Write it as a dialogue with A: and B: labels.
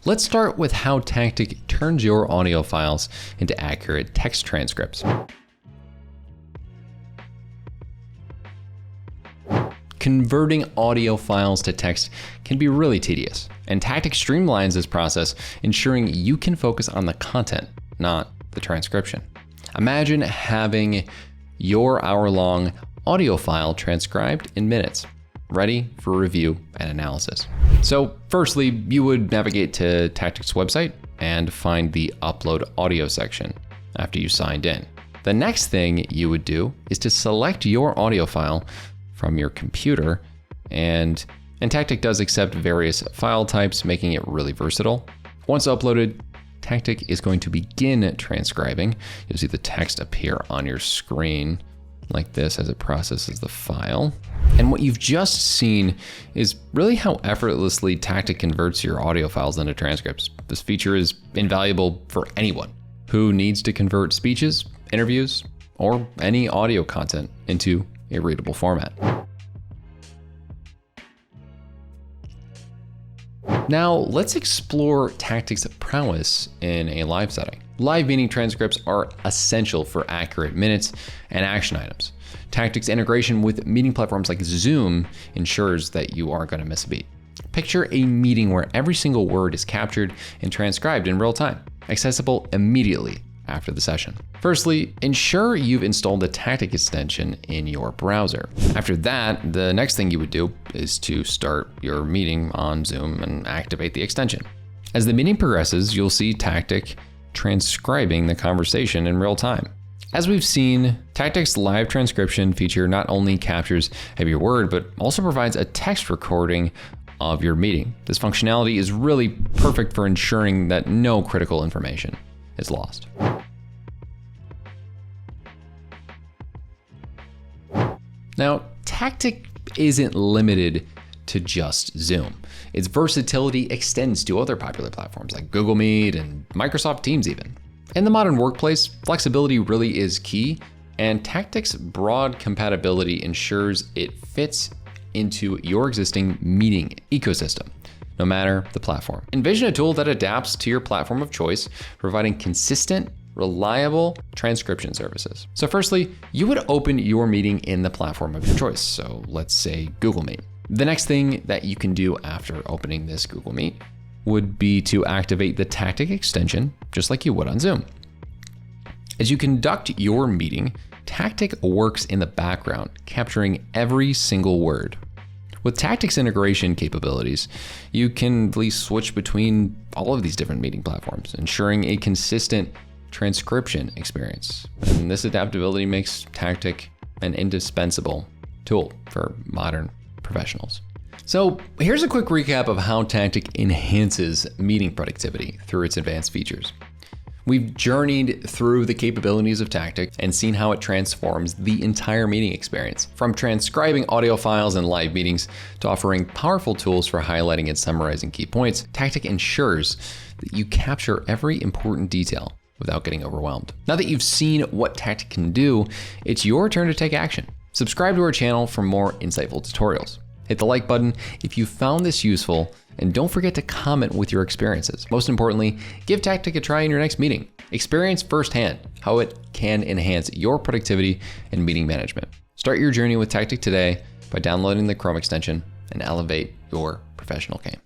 A: Let's start with how Tactiq turns your audio files into accurate text transcripts. Converting audio files to text can be really tedious, and Tactiq streamlines this process, ensuring you can focus on the content, not the transcription. Imagine having your hour-long audio file transcribed in minutes, ready for review and analysis. So firstly, you would navigate to Tactiq's website and find the upload audio section after you signed in. The next thing you would do is to select your audio file from your computer, and Tactiq does accept various file types, making it really versatile. Once uploaded, Tactiq is going to begin transcribing. You'll see the text appear on your screen like this as it processes the file. And what you've just seen is really how effortlessly Tactiq converts your audio files into transcripts. This feature is invaluable for anyone who needs to convert speeches, interviews, or any audio content into a readable format. Now let's explore Tactiq's prowess in a live setting. Live meeting transcripts are essential for accurate minutes and action items. Tactiq's integration with meeting platforms like Zoom ensures that you aren't going to miss a beat. Picture a meeting where every single word is captured and transcribed in real time, accessible immediately after the session. Firstly, ensure you've installed the Tactiq extension in your browser. After that, the next thing you would do is to start your meeting on Zoom and activate the extension. As the meeting progresses, you'll see Tactiq transcribing the conversation in real time. As we've seen, Tactiq's live transcription feature not only captures every word, but also provides a text recording of your meeting. This functionality is really perfect for ensuring that no critical information is lost. Now, Tactiq isn't limited to just Zoom. Its versatility extends to other popular platforms like Google Meet and Microsoft Teams even. In the modern workplace, flexibility really is key, and Tactiq's broad compatibility ensures it fits into your existing meeting ecosystem, no matter the platform. Envision a tool that adapts to your platform of choice, providing consistent, reliable transcription services. So firstly, you would open your meeting in the platform of your choice. So let's say Google Meet. The next thing that you can do after opening this Google Meet would be to activate the Tactiq extension, just like you would on Zoom. As you conduct your meeting, Tactiq works in the background, capturing every single word. With Tactiq's integration capabilities, you can at least switch between all of these different meeting platforms, ensuring a consistent transcription experience. And this adaptability makes Tactiq an indispensable tool for modern professionals. So here's a quick recap of how Tactiq enhances meeting productivity through its advanced features. We've journeyed through the capabilities of Tactiq and seen how it transforms the entire meeting experience. From transcribing audio files in live meetings to offering powerful tools for highlighting and summarizing key points, Tactiq ensures that you capture every important detail without getting overwhelmed. Now that you've seen what Tactiq can do, it's your turn to take action. Subscribe to our channel for more insightful tutorials. Hit the like button if you found this useful, and don't forget to comment with your experiences. Most importantly, give Tactiq a try in your next meeting. Experience firsthand how it can enhance your productivity and meeting management. Start your journey with Tactiq today by downloading the Chrome extension and elevate your professional game.